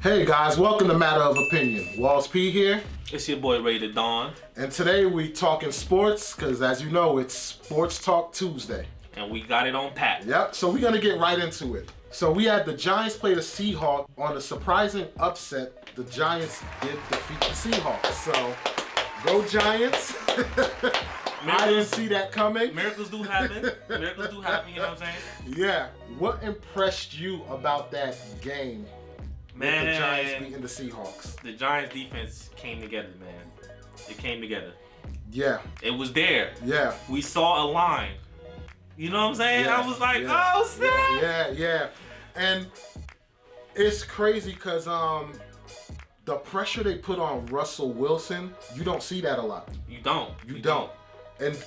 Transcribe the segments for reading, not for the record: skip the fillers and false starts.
Hey guys, welcome to Matter of Opinion. Walls P here. It's your boy Rated Dawn. And today we talking sports, because as you know, it's Sports Talk Tuesday. And we got it on pat. Yep, so we're going to get right into it. So we had the Giants play the Seahawks. On a surprising upset, the Giants did defeat the Seahawks. So, go Giants. I didn't see that coming. Miracles do happen. Miracles do happen, you know what I'm saying? Yeah. What impressed you about that game? Man, with the Giants beating the Seahawks. The Giants defense came together, man. It came together. Yeah. It was there. Yeah. We saw a line. You know what I'm saying? Yeah. I was like, yeah. oh, snap. Yeah. And it's crazy because the pressure they put on Russell Wilson, you don't see that a lot. You don't. You don't. And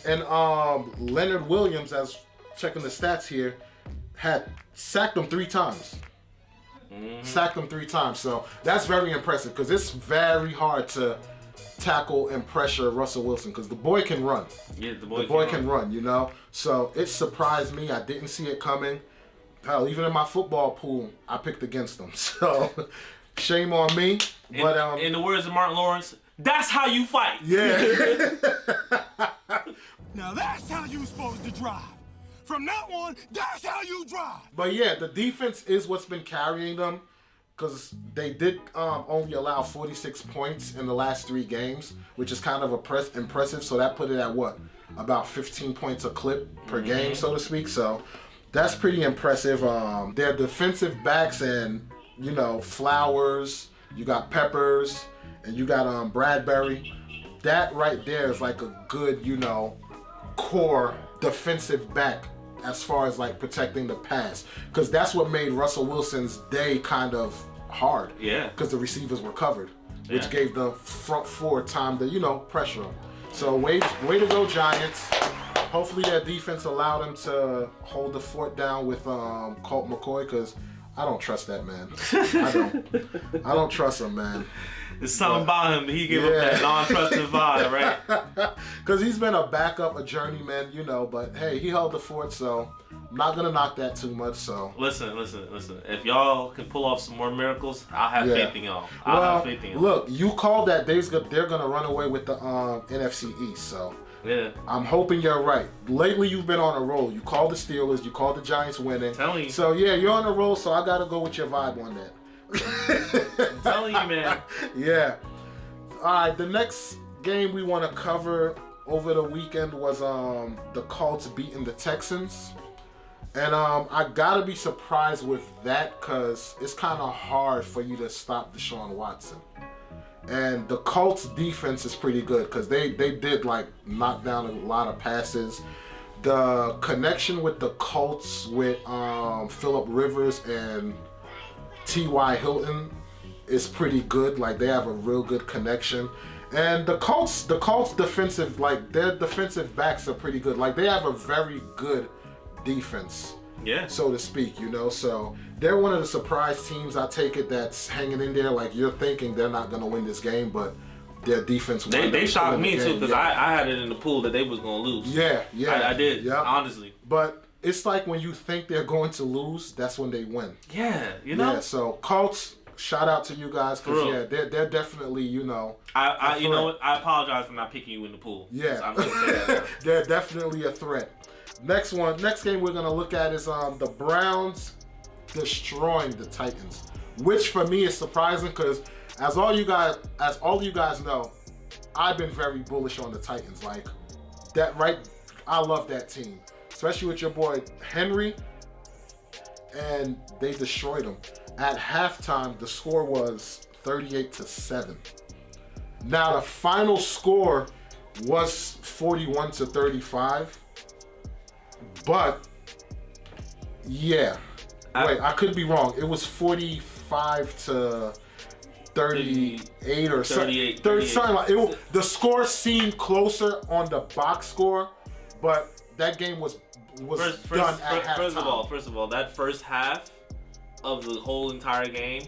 Leonard Williams, as checking the stats here, had sacked him 3 times. Mm-hmm. Sacked him 3 times. So that's very impressive because it's very hard to tackle and pressure Russell Wilson because the boy can run. Yeah, the boy can run, you know? So it surprised me. I didn't see it coming. Hell, even in my football pool, I picked against them. So shame on me. But in the words of Martin Lawrence, that's how you fight. Yeah. Now that's how you supposed to drive. From now on, that's how you drive. But yeah, the defense is what's been carrying them because they did only allow 46 points in the last 3 games, which is kind of impressive. So that put it at what? About 15 points a clip per game, so to speak. So that's pretty impressive. Their defensive backs and, you know, Flowers, you got Peppers, and you got Bradbury. That right there is like a good, you know, core defensive back as far as like protecting the pass, because that's what made Russell Wilson's day kind of hard. Yeah. Because the receivers were covered, which gave the front 4 time to, you know, pressure them. So way to go Giants. Hopefully their defense allowed them to hold the fort down with Colt McCoy, because I don't trust that man. I don't trust him, man. There's something about him that he gave up that non-trusting vibe, right? Because he's been a backup, a journeyman, you know, but hey, he held the fort, so I'm not going to knock that too much. So Listen. If y'all can pull off some more miracles, I'll have faith in y'all. I'll have faith in y'all. Look, you called that they're going to run away with the NFC East, so yeah. I'm hoping you're right. Lately, you've been on a roll. You called the Steelers, you called the Giants winning. I'm telling you. So yeah, you're on a roll, so I got to go with your vibe on that. I'm telling you, man. Yeah. All right, the next game we want to cover over the weekend was the Colts beating the Texans. And I got to be surprised with that because it's kind of hard for you to stop Deshaun Watson. And the Colts defense is pretty good because they did like knock down a lot of passes. The connection with the Colts with Phillip Rivers and T.Y. Hilton is pretty good. Like they have a real good connection. And the Colts defensive, like their defensive backs are pretty good. Like they have a very good defense. Yeah. So to speak, you know. So they're one of the surprise teams, I take it, that's hanging in there. Like you're thinking they're not going to win this game, but their defense won. They shocked me too because I had it in the pool that they was going to lose. Yeah. I did, honestly. But it's like when you think they're going to lose, that's when they win. Yeah, you know. Yeah, so Colts, shout out to you guys because they're definitely, you know. You know what? I apologize for not picking you in the pool. Yeah, I'm gonna say that. They're definitely a threat. Next game we're gonna look at is the Browns destroying the Titans, which for me is surprising because as all you guys know, I've been very bullish on the Titans. Like that, right? I love that team, especially with your boy Henry, and they destroyed him. At halftime, the score was 38-7. Now the final score was 41-35. But yeah, I could be wrong. It was 45-38 or something. 38. Something like it. The score seemed closer on the box score, but that game was done at halftime. First of all, that first half of the whole entire game,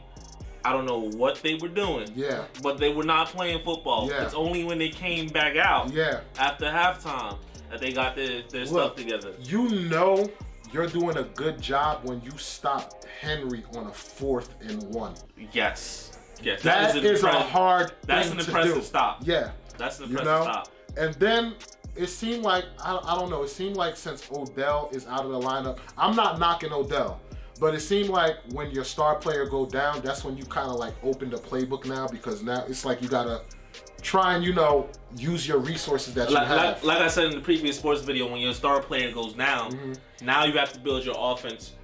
I don't know what they were doing. Yeah. But they were not playing football. Yeah. It's only when they came back out after halftime that they got their stuff together. You know you're doing a good job when you stop Henry on a 4th and 1. Yes. That is a hard thing to do. That's an impressive stop. Yeah. That's an impressive stop. And then it seemed like, I don't know, it seemed like since Odell is out of the lineup, I'm not knocking Odell, but it seemed like when your star player go down, that's when you kind of like open the playbook now, because now it's like you got to try and, use your resources that you have. Like I said in the previous sports video, when your star player goes down, now you have to build your offense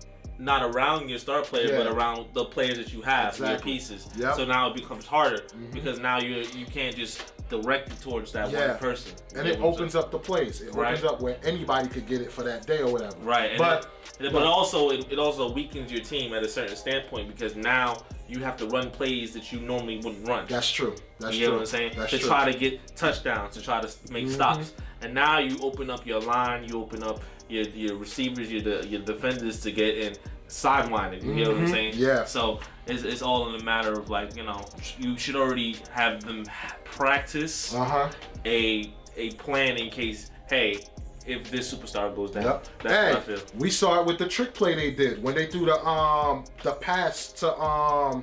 not around your star player, but around the players that you have, your pieces. Yep. So now it becomes harder because now you can't just direct it towards that one person. And it opens up the plays. It opens up where anybody could get it for that day or whatever. Right. But also it also weakens your team at a certain standpoint, because now you have to run plays that you normally wouldn't run. That's true. You get what I'm saying? To try to get touchdowns, to try to make stops. And now you open up your line, you open up your receivers, your defenders to get in sidewinded. You get what I'm saying? Yeah. So it's all in a matter of you should already have them practice a plan in case, hey, if this superstar goes down. Yep. That's what I feel. We saw it with the trick play they did when they threw the pass to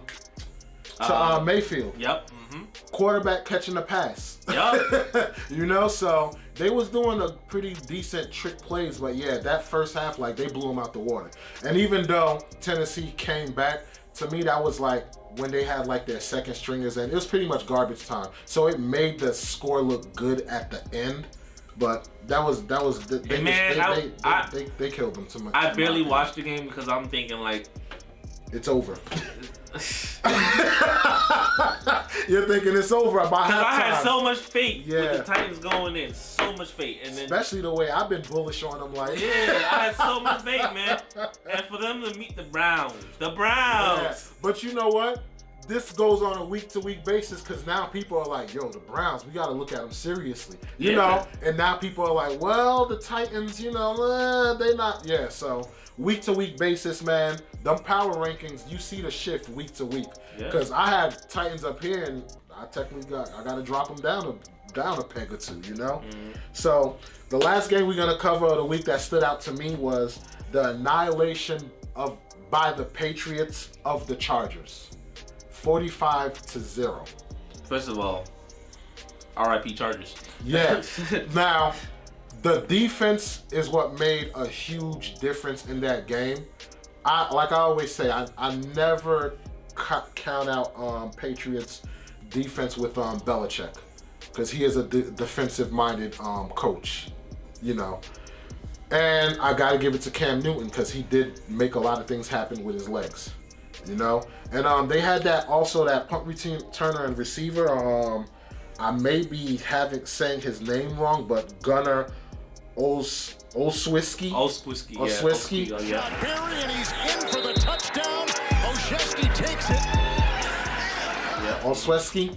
Mayfield. Yep. Quarterback catching the pass. Yep. So they was doing a pretty decent trick plays, but that first half, they blew them out the water. And even though Tennessee came back, to me that was when they had their second stringers, and it was pretty much garbage time. So it made the score look good at the end. But they killed them too much. I barely watched the game because I'm thinking it's over. You're thinking it's over about halftime. I had so much faith with the Titans going in, so much faith, and then especially the way I've been bullish on them. I had so much faith, man. And for them to meet the Browns. Yeah. But you know what? This goes on a week-to-week basis, because now people are like, yo, the Browns, we got to look at them seriously. You know? And now people are like, well, the Titans, they not. Yeah, so week-to-week basis, man, them power rankings, you see the shift week-to-week. Because I had Titans up here, and I got to drop them down a peg or two, So the last game we're going to cover of the week that stood out to me was the annihilation by the Patriots of the Chargers. 45-0. First of all, R.I.P. Chargers. Yeah. Now, the defense is what made a huge difference in that game. I always say, I never count out Patriots defense with Belichick, because he is a defensive-minded coach, And I got to give it to Cam Newton, because he did make a lot of things happen with his legs. And they had that punt returner and receiver. I may be saying his name wrong, but Gunnar Olszewski. Olszewski. Yeah. Barry, and he's in for the touchdown. Olszewski takes it. Yeah, Olszewski.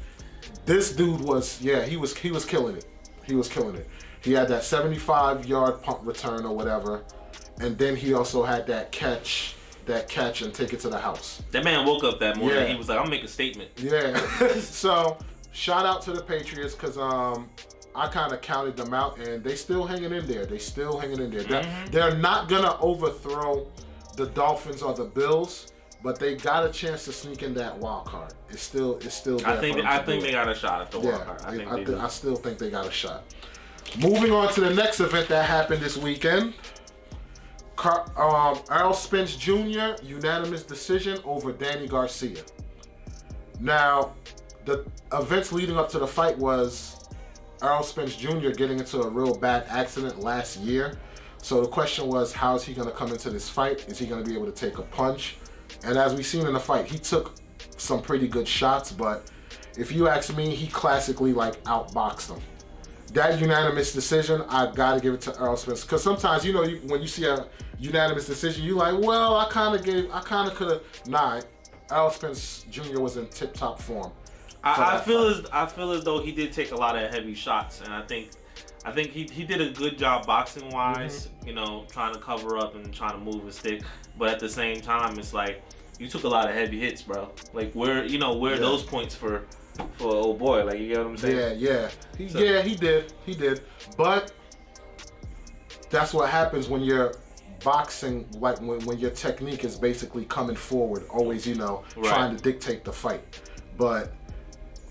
This dude was he was killing it. He was killing it. He had that 75-yard punt return or whatever, and then he also had that catch and take it to the house. That man woke up that morning and he was like, I'm making a statement. Yeah. So shout out to the Patriots, because I kind of counted them out, and they still hanging in there. They're not going to overthrow the Dolphins or the Bills, but they got a chance to sneak in that wild card. It's still there. I think they got a shot at the wild card. I still think they got a shot. Moving on to the next event that happened this weekend. Errol Spence Jr. unanimous decision over Danny Garcia. Now, the events leading up to the fight was Errol Spence Jr. getting into a real bad accident last year. So the question was, how is he going to come into this fight? Is he going to be able to take a punch? And as we've seen in the fight, he took some pretty good shots, but if you ask me, he classically outboxed him. That unanimous decision, I gotta give it to Errol Spence, because sometimes when you see a unanimous decision, you well, I kind of could have. Nah, Errol Spence Jr. was in tip-top form. I feel as though he did take a lot of heavy shots, and I think he did a good job boxing wise, trying to cover up and trying to move his stick, but at the same time, it's you took a lot of heavy hits, bro. Where are those points for old boy? You get what I'm saying? He did. But that's what happens when you're boxing, like when your technique is basically coming forward, always, trying to dictate the fight. But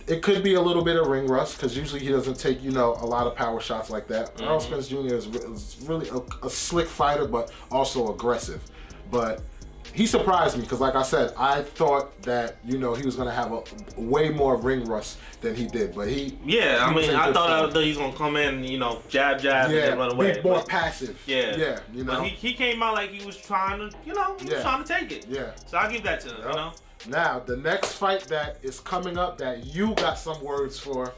it could be a little bit of ring rust because usually he doesn't take, a lot of power shots like that. Errol Spence Jr. is really a slick fighter, but also aggressive. But he surprised me because, like I said, I thought that, he was going to have a way more ring rust than he did. But I thought he was going to come in, jab, and then run away. Be more passive. Yeah. But he came out like he was trying to, trying to take it. Yeah. So I'll give that to him, Now, the next fight that is coming up that you got some words for,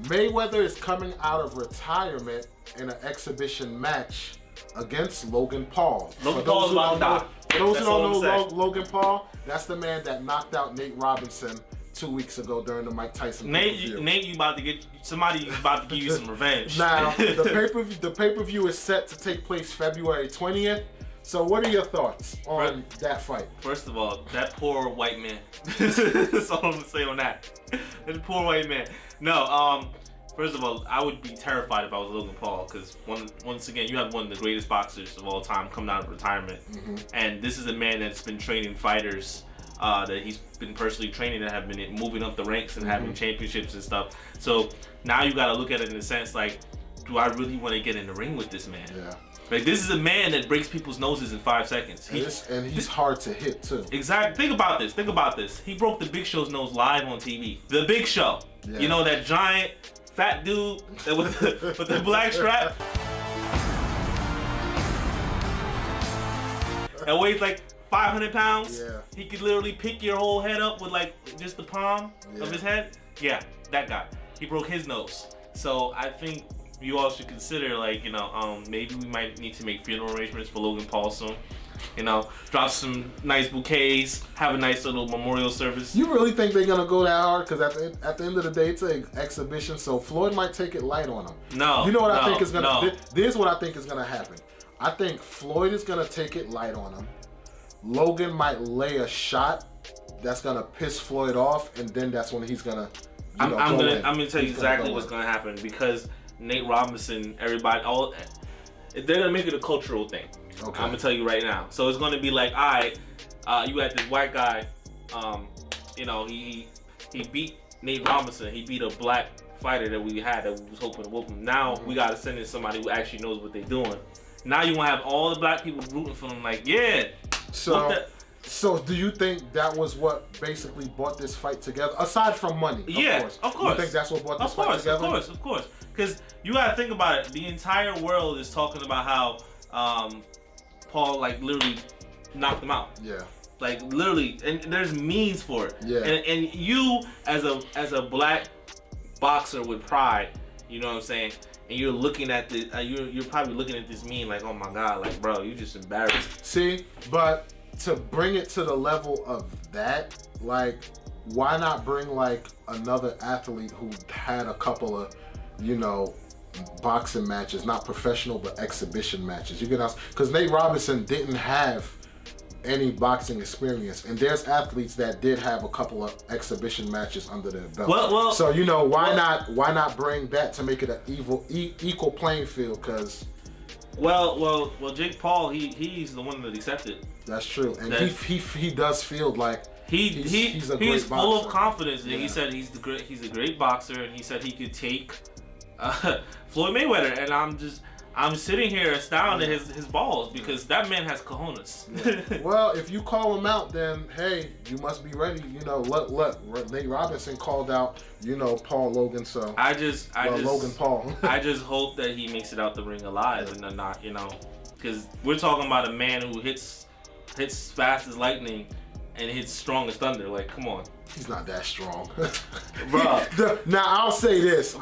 Mayweather is coming out of retirement in an exhibition match against Logan Paul. Logan Paul's about to die. For those who don't know Logan Paul, that's the man that knocked out Nate Robinson 2 weeks ago during the Mike Tyson pay-per-view. Nate, you about to get somebody about to give you some revenge. Now, the pay-per-view is set to take place February 20th. So what are your thoughts on that fight? First of all, that poor white man. That's all I'm gonna say on that. That poor white man. No, first of all, I would be terrified if I was Logan Paul because once again, you have one of the greatest boxers of all time coming out of retirement, and this is a man that's been training fighters that he's been personally training that have been moving up the ranks and having championships and stuff. So now you got to look at it in the sense like, do I really want to get in the ring with this man? Yeah. Like, this is a man that breaks people's noses in 5 seconds. And he's hard to hit, too. Exactly. Think about this. He broke the Big Show's nose live on TV. The Big Show. Yeah. That giant, fat dude with the black strap. That weighs like 500 pounds. Yeah. He could literally pick your whole head up with like just the palm of his head. Yeah, that guy. He broke his nose. So I think you all should consider, like, maybe we might need to make funeral arrangements for Logan Paul soon. Drop some nice bouquets, have a nice little memorial service. You really think they're gonna go that hard? Because at the end of the day, it's an exhibition, so Floyd might take it light on him. No. You know what I think is gonna? No. This is what I think is gonna happen. I think Floyd is gonna take it light on him. Logan might lay a shot that's gonna piss Floyd off, and then that's when he's gonna. I'm gonna tell you exactly what's gonna happen because Nate Robinson, everybody, they're gonna make it a cultural thing. Okay. I'm gonna tell you right now. So it's gonna be like, all right, you had this white guy, he beat Nate Robinson. He beat a black fighter that we had that we was hoping to whoop him. Now we gotta send in somebody who actually knows what they're doing. Now you wanna have all the black people rooting for them, like, yeah. So do you think that was what basically brought this fight together? Aside from money, of course. You think that's what brought this fight together? Of course. Because you gotta think about it. The entire world is talking about how Paul literally knocked him out. Yeah. Like literally, and there's means for it. Yeah. And you as a black boxer with pride, you know what I'm saying? And you're looking at this, you're probably looking at this meme like, oh my God, like, bro, you just embarrassed. See, but to bring it to the level of that, like, why not bring like another athlete who had a couple of, boxing matches, not professional but exhibition matches? You can ask, because Nate Robinson didn't have any boxing experience, and there's athletes that did have a couple of exhibition matches under their belt. Well, so why not bring that to make it an equal playing field? Because Jake Paul, he's the one that accepted. That's true, and he does feel like he's a great boxer. Full of confidence. Yeah. He said he's a great boxer, and he said he could take Floyd Mayweather, and I'm sitting here astounded at his balls because that man has cojones. Yeah. Well, if you call him out, then hey, you must be ready. Look, Nate Robinson called out, Paul Logan. So Logan Paul. I just hope that he makes it out the ring alive and not, because we're talking about a man who hits fast as lightning and hits strong as thunder. Like, come on. He's not that strong. Bro. Now, I'll say this.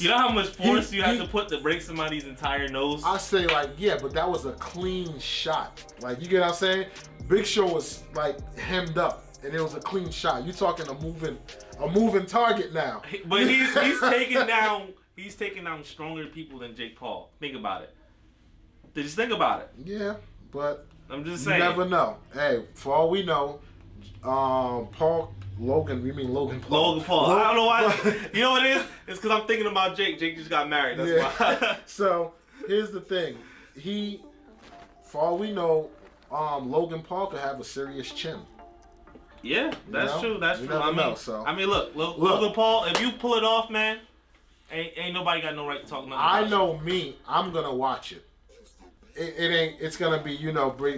You know how much force you have to put to break somebody's entire nose? I say, but that was a clean shot. Like, you get what I'm saying? Big Show was, hemmed up, and it was a clean shot. You talking a moving target now. But he's taking down stronger people than Jake Paul. Think about it. Just think about it. Yeah, but I'm just saying. You never know. Hey, for all we know, Logan Paul. Logan Paul. I don't know why. You know what it is? It's because I'm thinking about Jake. Jake just got married. That's why. So here's the thing. for all we know, Logan Paul could have a serious chin. Yeah, that's true. That's you true. Never know, so. I mean, look, Logan Paul. If you pull it off, man, ain't nobody got no right to talk nothing. I know me. I'm gonna watch it. It ain't. It's gonna be,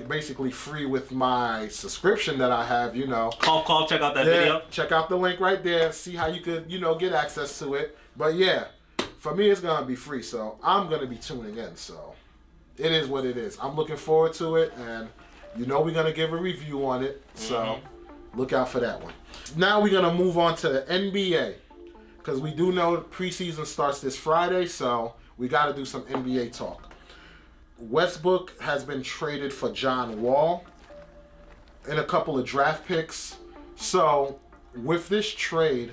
basically free with my subscription that I have. Call. Check out that video. Check out the link right there. See how you could, get access to it. But yeah, for me, it's gonna be free. So I'm gonna be tuning in. So it is what it is. I'm looking forward to it, and we're gonna give a review on it. So look out for that one. Now we're gonna move on to the NBA, because we do know preseason starts this Friday. So we got to do some NBA talk. Westbrook has been traded for John Wall and a couple of draft picks. So with this trade,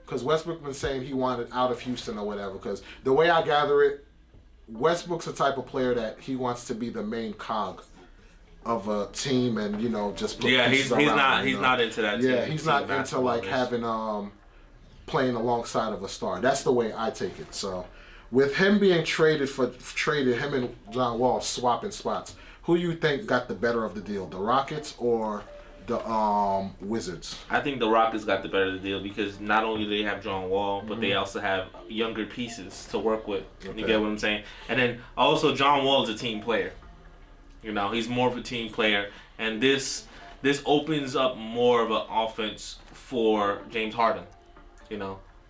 because Westbrook been saying he wanted out of Houston or whatever, because the way I gather it, Westbrook's the type of player that he wants to be the main cog of a team, and just put he's around, not into that. Yeah, he's not into like having playing alongside of a star. That's the way I take it. So with him being traded, him and John Wall swapping spots, who you think got the better of the deal, the Rockets or the Wizards? I think the Rockets got the better of the deal, because not only do they have John Wall, but they also have younger pieces to work with. Okay. You get what I'm saying? And then also John Wall is a team player. He's more of a team player, and this opens up more of an offense for James Harden.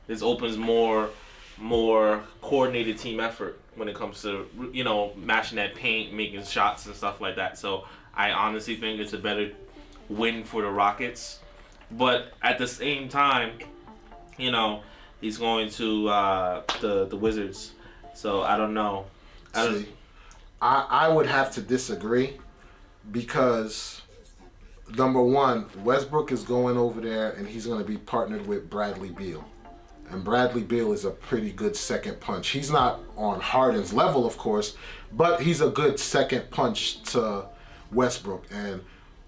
This opens more coordinated team effort when it comes to matching that paint, making shots and stuff like that. So I honestly think it's a better win for the Rockets, but at the same time, he's going to the Wizards. So I don't know. I would have to disagree, because number one, Westbrook is going over there and he's going to be partnered with Bradley Beal. And Bradley Beal is a pretty good second punch. He's not on Harden's level, of course, but he's a good second punch to Westbrook. And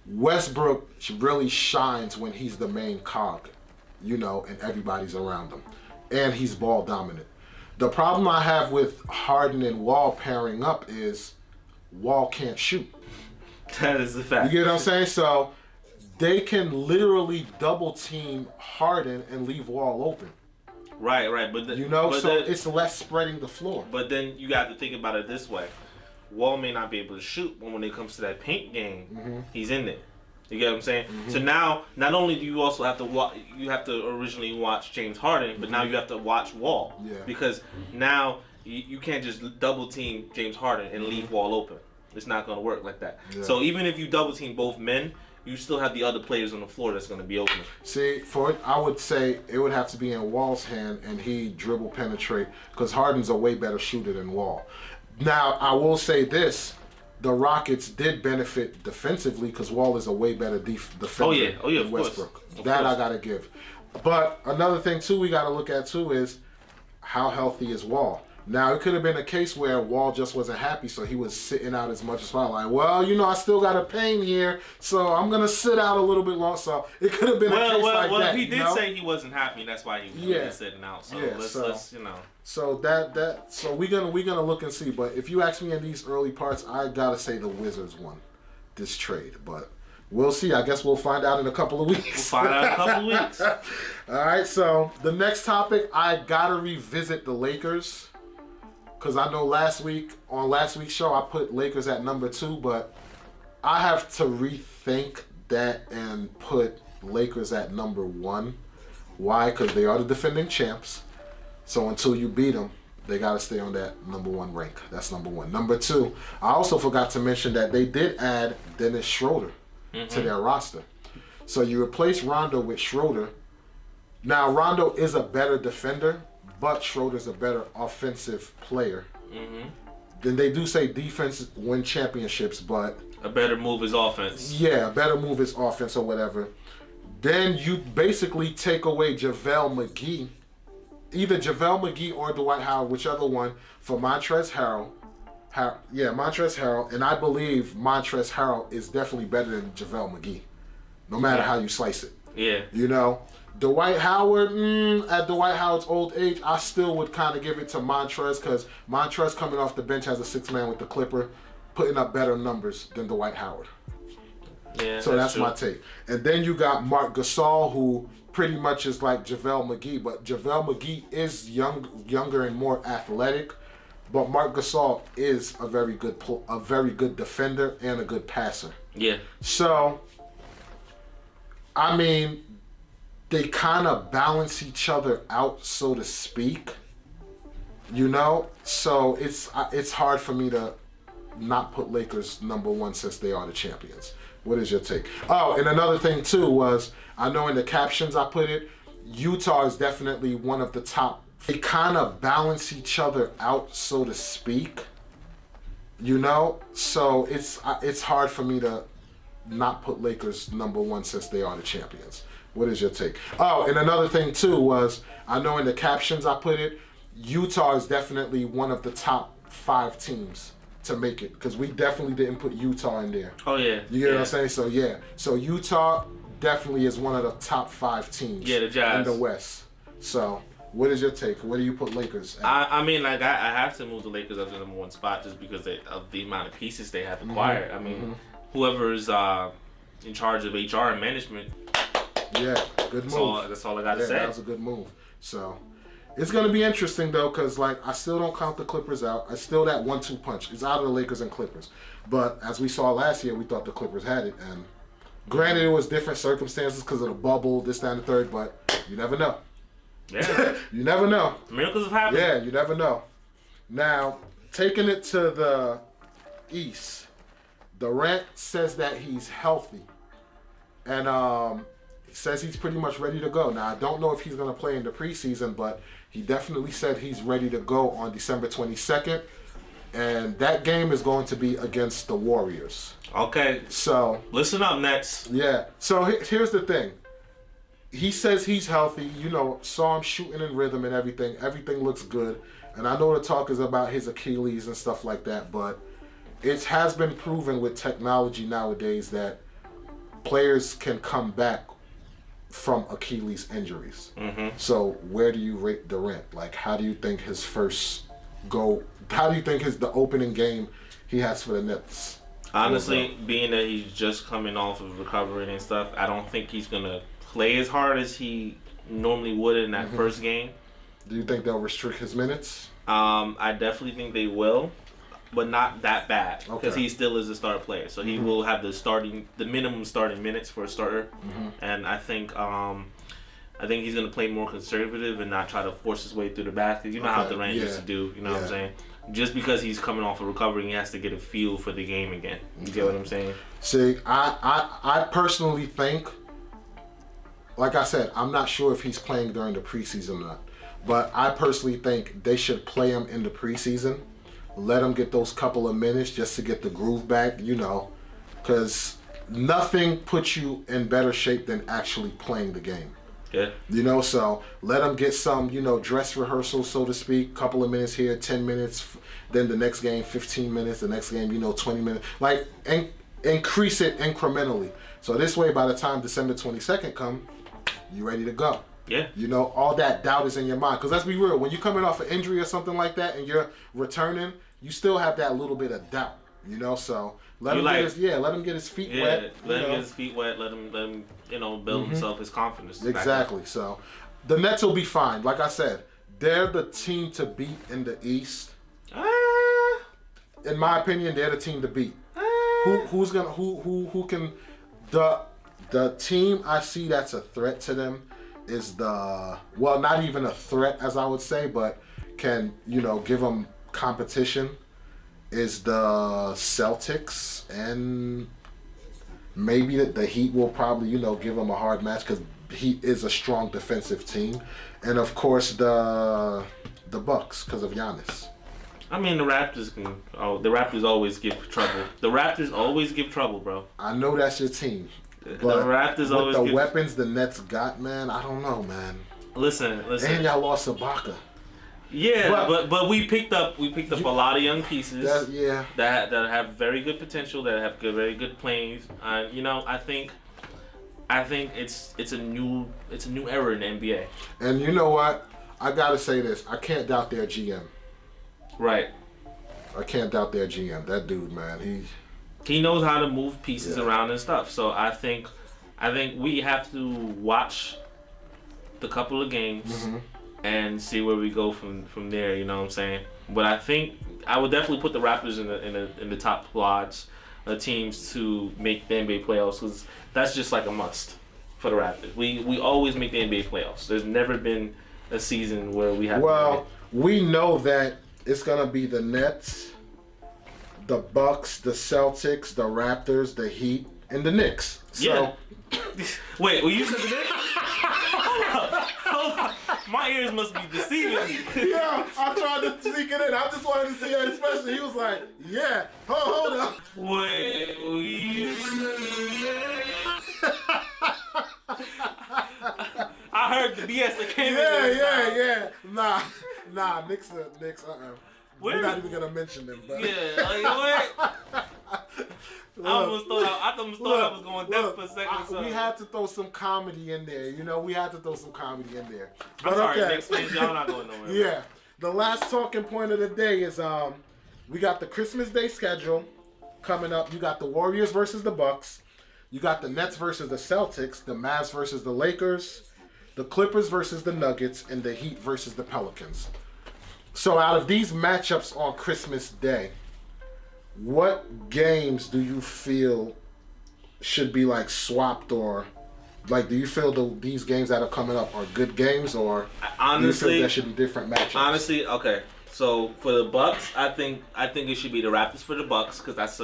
Westbrook really shines when he's the main cog, and everybody's around him. And he's ball dominant. The problem I have with Harden and Wall pairing up is Wall can't shoot. That is the fact. You get what I'm saying? So they can literally double team Harden and leave Wall open. Right. But it's less spreading the floor. But then you got to think about it this way: Wall may not be able to shoot, but when it comes to that paint game, he's in there. You get what I'm saying? So now, not only do you also have to you have to originally watch James Harden, but now you have to watch Wall. Yeah. Because now you can't just double team James Harden and leave Wall open. It's not going to work like that. Yeah. So even if you double team both men, you still have the other players on the floor that's going to be open. See, for it, I would say it would have to be in Wall's hand, and he dribble penetrate, because Harden's a way better shooter than Wall. Now, I will say this. The Rockets did benefit defensively, because Wall is a way better defender than Westbrook. That I got to give. But another thing, too, we got to look at, too, is how healthy is Wall? Now, it could have been a case where Wall just wasn't happy, so he was sitting out as much as possible. Like, well, I still got a pain here, so I'm going to sit out a little bit long. So it could have been a case like that. Well, he did say he wasn't happy, and that's why he was sitting out. So let's. So so we're gonna look and see. But if you ask me in these early parts, I gotta say the Wizards won this trade. But we'll see. I guess we'll find out in a couple of weeks. All right. So the next topic, I gotta revisit the Lakers, because I know last week's show I put Lakers at number 2, but I have to rethink that and put Lakers at number 1. Why? Because they are the defending champs. So until you beat them, they got to stay on that number 1 rank. That's number 1. Number 2, I also forgot to mention that they did add Dennis Schroeder to their roster. So you replace Rondo with Schroeder. Now, Rondo is a better defender, but Schroeder's a better offensive player. Then they do say defense win championships, but a better move is offense. Yeah, a better move is offense or whatever. Then you basically take away JaVale McGee. Either JaVale McGee or Dwight Howard, whichever one, for Montrezl Harrell. Montrezl Harrell. And I believe Montrezl Harrell is definitely better than JaVale McGee, no matter how you slice it. Yeah. Dwight Howard, at Dwight Howard's old age, I still would kind of give it to Montrezl, because Montrezl coming off the bench as a 6-man with the Clipper. putting up better numbers than Dwight Howard. Yeah. So that's my take. And then you got Marc Gasol, who pretty much is like JaVale McGee, but JaVale McGee is younger and more athletic. But Marc Gasol is a very good defender and a good passer. Yeah. So, I mean, they kind of balance each other out, so to speak. You know, so it's hard for me to not put Lakers number one since they are the champions. What is your take? Oh, and another thing too was, I know in the captions I put it, Utah is definitely one of the top. They kind of balance each other out, so to speak. You know, so it's hard for me to not put Lakers number one since they are the champions. What is your take? Oh, and another thing too was, I know in the captions I put it, Utah is definitely one of the top 5 teams to make it, because we definitely didn't put Utah in there. Oh yeah. You get what I'm saying? So yeah. So Utah definitely is one of the top 5 teams the Jazz. in the West. So what is your take? Where do you put Lakers at? I mean, like, I have to move the Lakers up to the number one spot just because of the amount of pieces they have acquired. I mean, whoever's in charge of HR and management. Yeah, good move. That's all I got to say. That was a good move. So it's going to be interesting, though, because, like, I still don't count the Clippers out. I still that 1-2 punch. It's out of the Lakers and Clippers. But as we saw last year, we thought the Clippers had it. And granted, it was different circumstances because of the bubble, this, that, and the third, but you never know. Yeah. You never know. Miracles have happened. Yeah, you never know. Now, taking it to the East, Durant says that he's healthy. And he says he's pretty much ready to go. Now, I don't know if he's going to play in the preseason, but he definitely said he's ready to go on December 22nd. And that game is going to be against the Warriors. Okay. So listen up, Nets. Yeah. So here's the thing. He says he's healthy. You know, saw him shooting in rhythm and everything. Everything looks good. And I know the talk is about his Achilles and stuff like that, but it has been proven with technology nowadays that players can come back from Achilles injuries. Mm-hmm. So where do you rate Durant? Like, how do you think his first go? How do you think the opening game he has for the Nets? Honestly, being that he's just coming off of recovering and stuff, I don't think he's gonna play as hard as he normally would in that first game. Do you think they'll restrict his minutes? I definitely think they will, but not that bad because he still is a star player. So he will have the minimum starting minutes for a starter, and I think he's gonna play more conservative and not try to force his way through the basket. You know how Durant used to do. You know what I'm saying? Just because he's coming off of recovery, he has to get a feel for the game again. You get what I'm saying? See, I personally think, like I said, I'm not sure if he's playing during the preseason or not, but I personally think they should play him in the preseason. Let him get those couple of minutes just to get the groove back, you know, because nothing puts you in better shape than actually playing the game. Yeah. You know, so let him get some, you know, dress rehearsal, so to speak. Couple of minutes here, 10 minutes. Then the next game, 15 minutes. The next game, 20 minutes. Like, increase it incrementally. So this way, by the time December 22nd come, you ready to go. Yeah. You know, all that doubt is in your mind. Because let's be real, when you're coming off an injury or something like that and you're returning, you still have that little bit of doubt. You know, so let him get his feet wet. Let him get his feet wet. Let him build himself his confidence. Exactly. So the Nets will be fine. Like I said, they're the team to beat in the East. In my opinion, they're the team to beat. Who can the team I see that's a threat to them is not even a threat as I would say, but can, give them competition is the Celtics, and maybe the Heat will probably, give them a hard match because Heat is a strong defensive team, and of course the Bucks because of Giannis. I mean, the Raptors the Raptors always give trouble. The Raptors always give trouble, bro. I know that's your team. But the Raptors always with the weapons the Nets got, man, I don't know, man. Listen. And y'all lost Ibaka. Yeah, but we picked up a lot of young pieces that have very good potential, that have very good plays. I think it's a new era in the NBA. And you know what? I gotta say this. I can't doubt their GM. Right. I can't doubt their GM. That dude, man, he knows how to move pieces around and stuff. So I think we have to watch the couple of games and see where we go from there. You know what I'm saying? But I think I would definitely put the Raptors in the top odds teams to make the NBA playoffs, because that's just like a must for the Raptors. We always make the NBA playoffs. There's never been a season where we have. Well, we know that it's gonna be the Nets, the Bucks, the Celtics, the Raptors, the Heat, and the Knicks. So, yeah. Wait, you said the Knicks? Hold up. My ears must be deceiving me. Yeah, I tried to sneak it in. I just wanted to see your expression. He was like, yeah, hold up. Wait, you said I heard the BS that came in. Yeah. Nah, Knicks. We're not even gonna mention them. But. Yeah, like what? I almost thought I was going deaf for a second. We had to throw some comedy in there. You know, we had to throw some comedy in there. But I'm sorry, Knicks fans, y'all not going nowhere. Yeah. The last talking point of the day is we got the Christmas Day schedule coming up. You got the Warriors versus the Bucks. You got the Nets versus the Celtics, the Mavs versus the Lakers, the Clippers versus the Nuggets, and the Heat versus the Pelicans. So out of these matchups on Christmas Day, what games do you feel should be like swapped, or like do you feel these games that are coming up are good games, or do you feel there should be different matchups? Honestly, okay. So for the Bucks, I think it should be the Raptors for the Bucks, because that's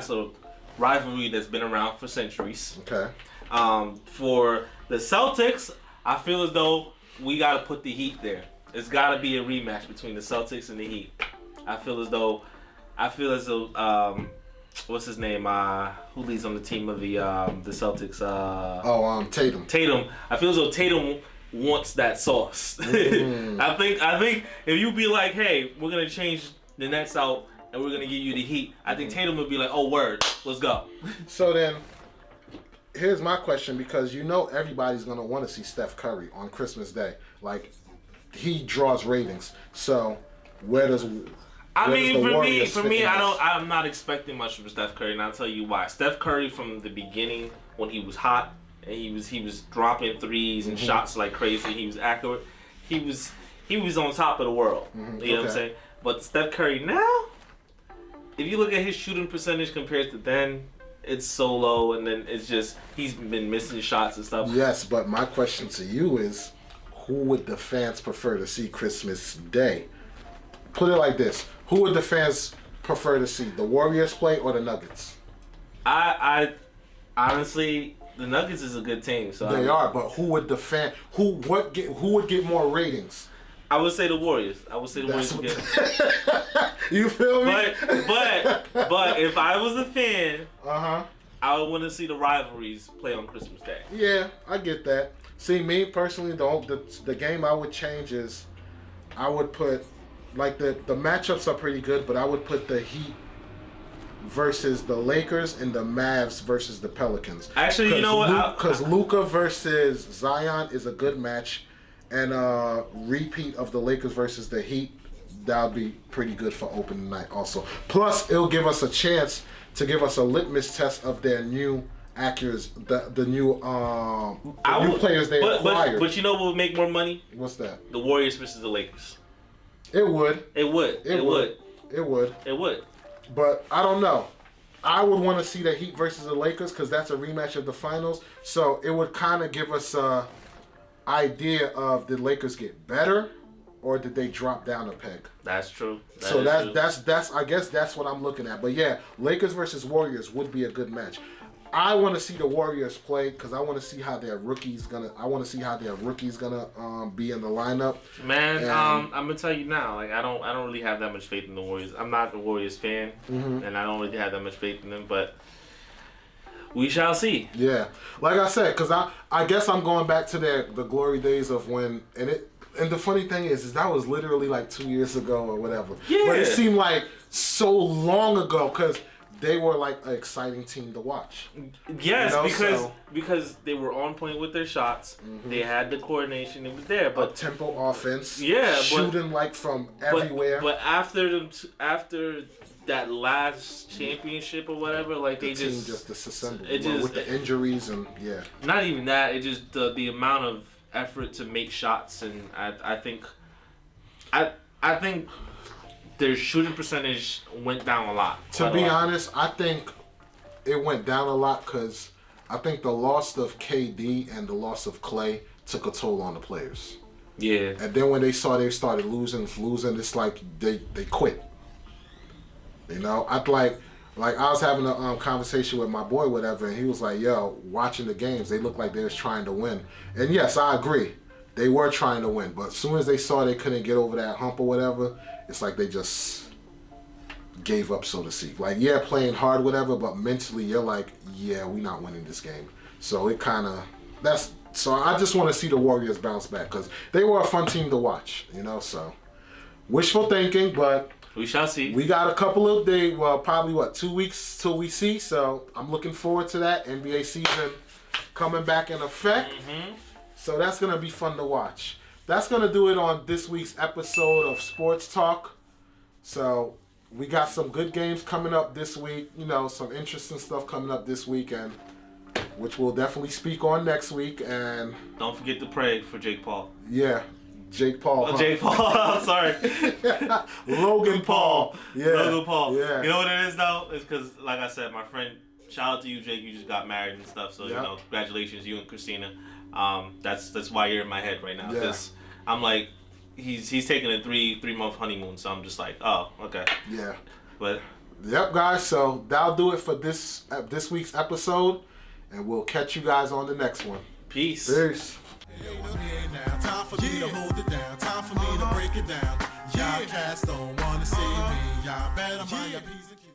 a rivalry that's been around for centuries. Okay. For the Celtics, I feel as though we got to put the Heat there. It's got to be a rematch between the Celtics and the Heat. I feel as though what's his name? Who leads on the team of the Celtics? Tatum. Tatum. I feel as though Tatum wants that sauce. I think if you be like, hey, we're gonna change the Nets out and we're gonna give you the Heat, I think Tatum would be like, oh word, let's go. So then, here's my question, because you know everybody's gonna want to see Steph Curry on Christmas Day. Like, he draws ratings. So where does for me, I'm not expecting much from Steph Curry, and I'll tell you why. Steph Curry, from the beginning, when he was hot and he was dropping threes and shots like crazy, he was accurate. He was on top of the world. You know what I'm saying? But Steph Curry now, if you look at his shooting percentage compared to then, it's so low, and then it's just he's been missing shots and stuff. Yes, but my question to you is, who would the fans prefer to see Christmas Day? Put it like this: who would the fans prefer to see, the Warriors play or the Nuggets? I honestly, the Nuggets is a good team. So they are, but who would who would get more ratings? I would say the Warriors. Would get. You feel me? But if I was a fan, I would want to see the rivalries play on Christmas Day. Yeah, I get that. See, me personally, the game I would change is, I would put, like, the matchups are pretty good, but I would put the Heat versus the Lakers and the Mavs versus the Pelicans. Actually, you know what? Because Luka versus Zion is a good match, and repeat of the Lakers versus the Heat, that'll be pretty good for opening night also. Plus, it'll give us a chance to give us a litmus test of their new actors, the new players they acquired. But you know what would make more money? What's that? The Warriors versus the Lakers. It would. It would. But I don't know. I would want to see the Heat versus the Lakers, because that's a rematch of the finals. So it would kind of give us a idea of, did Lakers get better, or did they drop down a peg? That's true. That's I guess that's what I'm looking at. But yeah, Lakers versus Warriors would be a good match. I want to see the Warriors play, because I want to see how their rookie's gonna be in the lineup. Man, I'm gonna tell you now, like I don't really have that much faith in the Warriors. I'm not a Warriors fan, and I don't really have that much faith in them. But we shall see. Yeah, like I said, because I guess I'm going back to the glory days of when and the funny thing is that was literally like 2 years ago or whatever. Yeah. But it seemed like so long ago, because they were like an exciting team to watch. Yes, You know, because they were on point with their shots. They had the coordination. It was there, but tempo offense. Yeah, shooting like from everywhere. But after that last championship or whatever, like the they team just disassembled. it just with the injuries and Not even that. It just the amount of effort to make shots, and I think their shooting percentage went down a lot. To be honest, I think it went down a lot because I think the loss of KD and the loss of Clay took a toll on the players. Yeah. And then when they saw they started losing, it's like they quit. You know, I like I was having a conversation with my boy, whatever, and he was like, "Yo, watching the games, they looked like they was trying to win." And yes, I agree, they were trying to win. But as soon as they saw they couldn't get over that hump or whatever, it's like they just gave up, so to speak. Like, yeah, playing hard, whatever, but mentally you're like, yeah, we're not winning this game. So it kind of So I just want to see the Warriors bounce back because they were a fun team to watch, you know. So wishful thinking, but we shall see. We got a couple of days, well, probably 2 weeks till we see. So I'm looking forward to that NBA season coming back in effect. So that's gonna be fun to watch. That's gonna do it on this week's episode of Sports Talk. So we got some good games coming up this week. You know, some interesting stuff coming up this weekend, which we'll definitely speak on next week. And don't forget to pray for Jake Paul. Yeah, Jake Paul. Huh? Jake Paul. I'm sorry. Logan Paul. Yeah. Logan Paul. Yeah. You know what it is though? It's because, like I said, my friend. Shout out to you, Jake. You just got married and stuff. So you know, congratulations, you and Christina. That's why you're in my head right now. Because I'm like, he's taking a 3-month honeymoon. So I'm just like, oh, okay. Yeah. But. Yep, guys. So that'll do it for this week's episode, and we'll catch you guys on the next one. Peace. Peace. Time for me to hold it down. Time for me to break it down. Y'all cats don't wanna see me. Y'all better mind your P's and Q's.